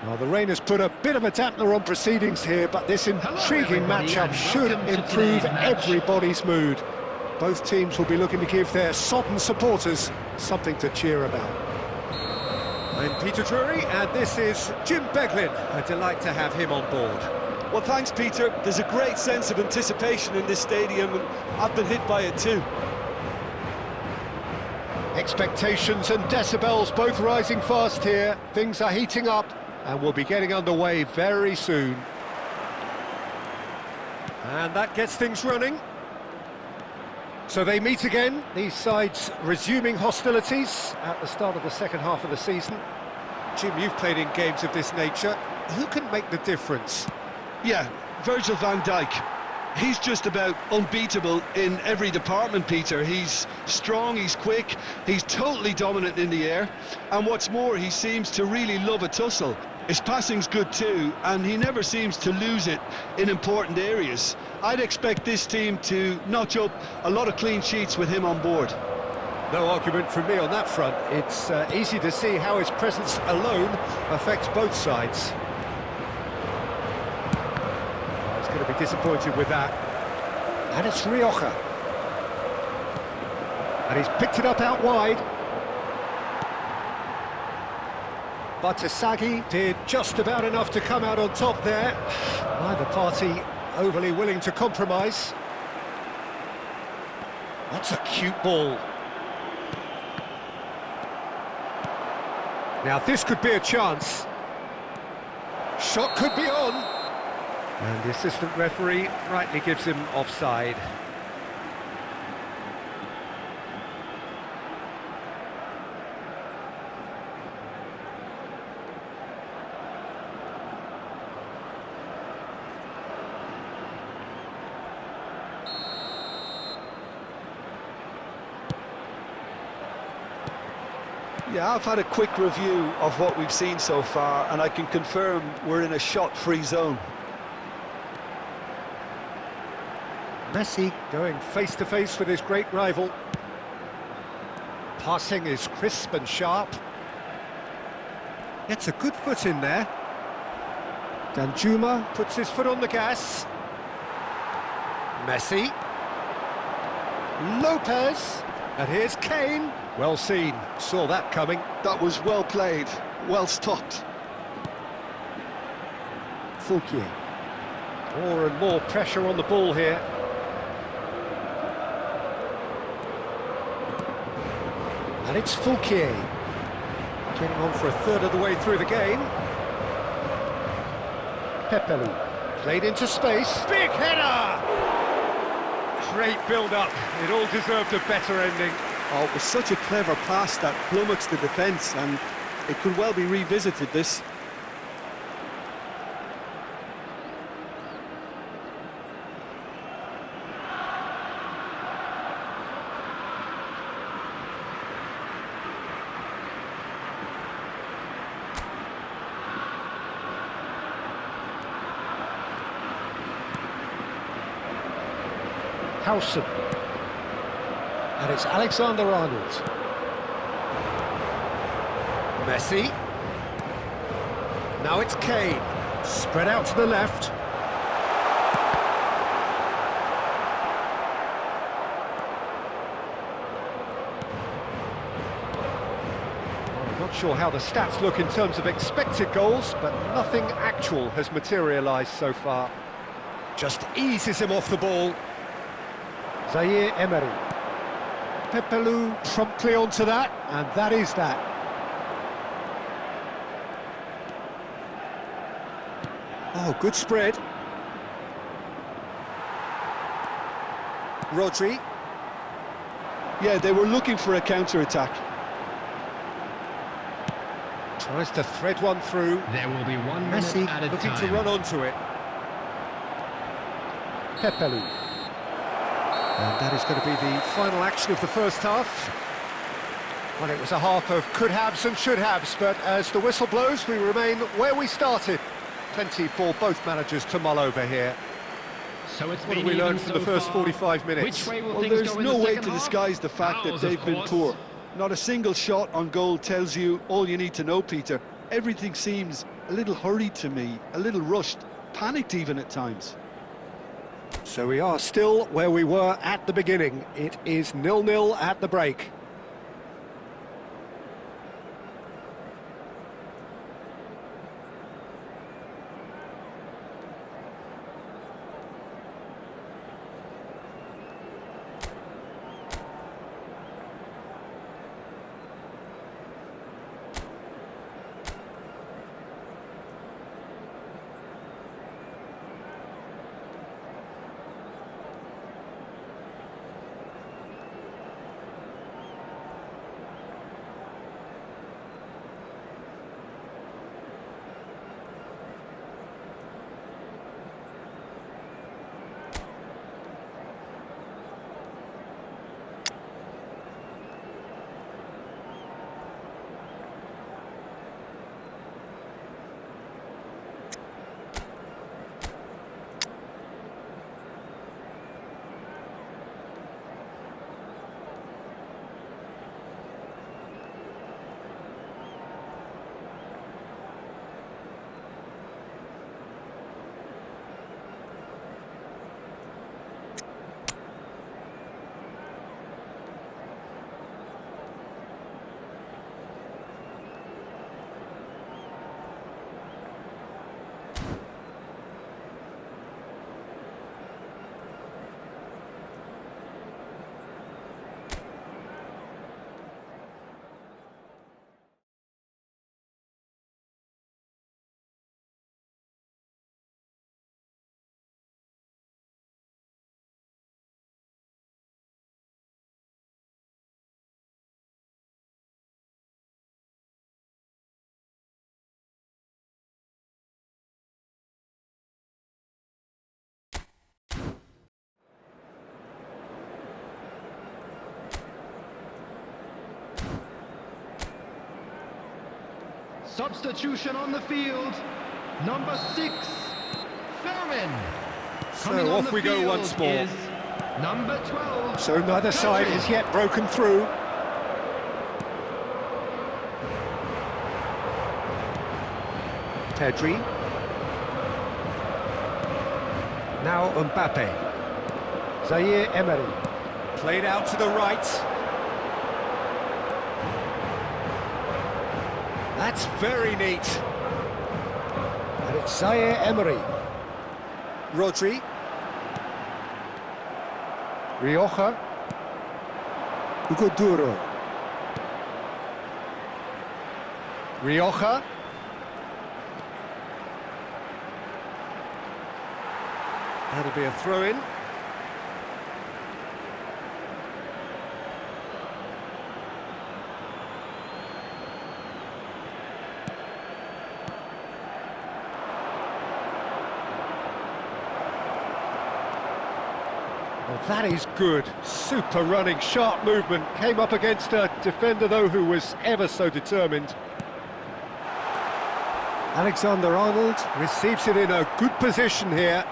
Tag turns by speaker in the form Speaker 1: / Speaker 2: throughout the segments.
Speaker 1: Well, the rain has put a bit of a dampener on proceedings here, but this intriguing matchup should improve everybody's mood. Both teams will be looking to give their sodden supporters something to cheer about. I'm Peter Drury, and this is Jim Beglin. A delight to have him on board.
Speaker 2: Well, thanks, Peter. There's a great sense of anticipation in this stadium, and I've been hit by it too.
Speaker 1: Expectations and decibels both rising fast here. Things are heating up, and we'll be getting underway very soon. And that gets things running. So they meet again, these sides resuming hostilities at the start of the second half of the season. Jim, you've played in games of this nature. Who can make the difference?
Speaker 2: Yeah, Virgil van Dijk. He's just about unbeatable in every department, Peter. He's strong, he's quick, he's totally dominant in the air. And what's more, he seems to really love a tussle. His passing's good too, and he never seems to lose it in important areas. I'd expect this team to notch up a lot of clean sheets with him on board.
Speaker 1: No argument from me on that front. It's easy to see how his presence alone affects both sides. He's going to be disappointed with that. And it's Rioja. And he's picked it up out wide. But Soggy did just about enough to come out on top there. Neither party overly willing to compromise. That's a cute ball. Now this could be a chance. Shot could be on. And the assistant referee rightly gives him offside.
Speaker 2: Yeah, I've had a quick review of what we've seen so far, and I can confirm we're in a shot-free zone.
Speaker 1: Messi going face-to-face with his great rival. Passing is crisp and sharp. Gets a good foot in there. Donnarumma puts his foot on the gas. Messi. López. And here's Kane. Well seen, saw that coming.
Speaker 2: That was well played, well stopped.
Speaker 1: Fouquier. More and more pressure on the ball here. And it's Fouquier. Getting on for a third of the way through the game. Pepelu. Played into space. Big header! Great build-up. It all deserved a better ending.
Speaker 2: Oh, it was such a clever pass that flummoxed the defence, and it could well be revisited, this.
Speaker 1: Howson. And it's Alexander-Arnold. Messi. Now it's Kane. Spread out to the left. I'm not sure how the stats look in terms of expected goals, but nothing actual has materialised so far. Just eases him off the ball. Zaïre-Emery. Pepelu promptly onto that, and that is that. Oh, good spread. Rodri.
Speaker 2: Yeah, they were looking for a counter-attack.
Speaker 1: Tries to thread one through.
Speaker 3: There will be 1
Speaker 1: Messi
Speaker 3: minute at a
Speaker 1: looking
Speaker 3: time.
Speaker 1: to run onto it. Pepelu. And that is going to be the final action of the first half. Well, it was a half of could-haves and should-haves, but as the whistle blows, we remain where we started. Plenty for both managers to mull over here.
Speaker 3: So it's
Speaker 1: What
Speaker 3: been
Speaker 1: have we
Speaker 3: even
Speaker 1: learned from
Speaker 3: so
Speaker 1: the first
Speaker 3: far.
Speaker 1: 45 minutes?
Speaker 3: Which way will
Speaker 2: Well,
Speaker 3: things
Speaker 2: there's
Speaker 3: go in
Speaker 2: no
Speaker 3: the
Speaker 2: way
Speaker 3: second
Speaker 2: to
Speaker 3: half?
Speaker 2: disguise the fact that
Speaker 3: Ours,
Speaker 2: they've
Speaker 3: of
Speaker 2: been
Speaker 3: course.
Speaker 2: poor. Not a single shot on goal tells you all you need to know, Peter. Everything seems a little hurried to me, a little rushed, panicked even at times.
Speaker 1: So we are still where we were at the beginning. It is 0-0 at the break.
Speaker 3: Substitution on the field. Number 6, Fermin.
Speaker 1: So off we go once more.
Speaker 3: Is number 12.
Speaker 1: So neither side has yet broken through. Pedri. Now Mbappe. Zaïre-Emery. Played out to the right. That's very neat. And it's Zaïre-Emery. Rodri. Rioja. Hugo Duro. Rioja. That'll be a throw-in. Well, that is good. Super running, sharp movement. Came up against a defender, though, who was ever so determined. Alexander-Arnold receives it in a good position here.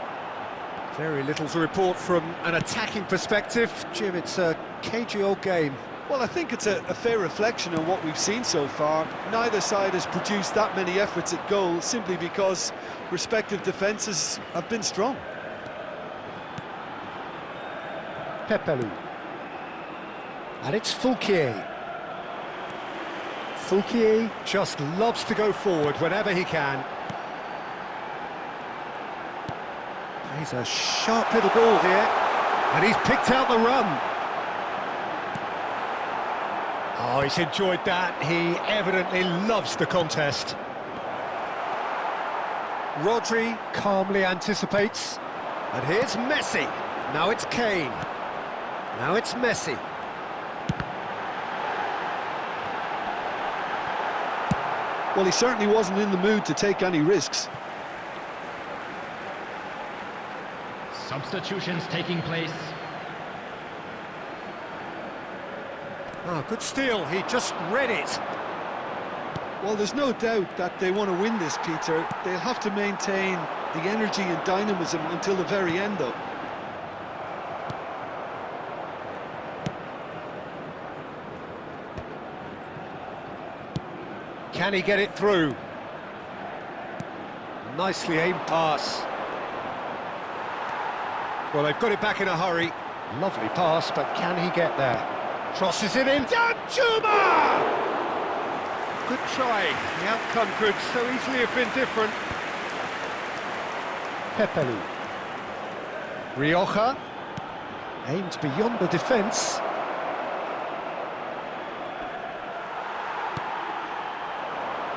Speaker 1: Very little to report from an attacking perspective. Jim, it's a cagey old game.
Speaker 2: Well, I think it's a fair reflection on what we've seen so far. Neither side has produced that many efforts at goal simply because respective defences have been strong.
Speaker 1: Pepelu. And it's Fouquier. Fouquier just loves to go forward whenever he can. He's a sharp little ball here, and he's picked out the run. Oh, he's enjoyed that. He evidently loves the contest. Rodri calmly anticipates. And here's Messi. Now it's Kane. Now it's Messi.
Speaker 2: Well, he certainly wasn't in the mood to take any risks.
Speaker 3: Substitutions taking place.
Speaker 1: Oh, good steal. He just read it.
Speaker 2: Well, there's no doubt that they want to win this, Peter. They'll have to maintain the energy and dynamism until the very end, though.
Speaker 1: Can he get it through? Nicely aimed pass. Well, they've got it back in a hurry. Lovely pass, but can he get there? Crosses it in. Donnarumma! Good try. The outcome could so easily have been different. Pepelu. Rioja. Aimed beyond the defence.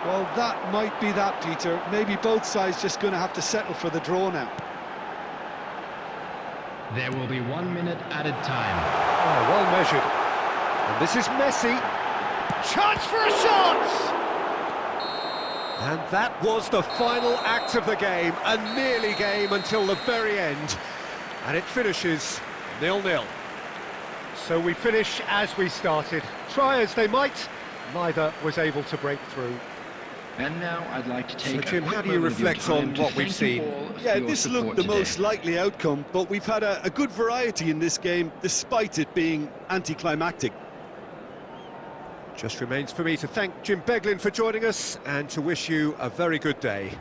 Speaker 2: Well, that might be that, Peter. Maybe both sides just going to have to settle for the draw now.
Speaker 3: There will be 1 minute added time.
Speaker 1: Oh, well measured. And this is Messi. Chance for a shot! And that was the final act of the game, a nearly game until the very end. And it finishes 0-0. So we finish as we started. Try as they might, neither was able to break through.
Speaker 3: And now I'd like to take
Speaker 1: So, Jim, how do you reflect on what we've seen?
Speaker 2: Yeah, this looked the most likely outcome, but we've had a good variety in this game, despite it being anticlimactic.
Speaker 1: Just remains for me to thank Jim Beglin for joining us and to wish you a very good day.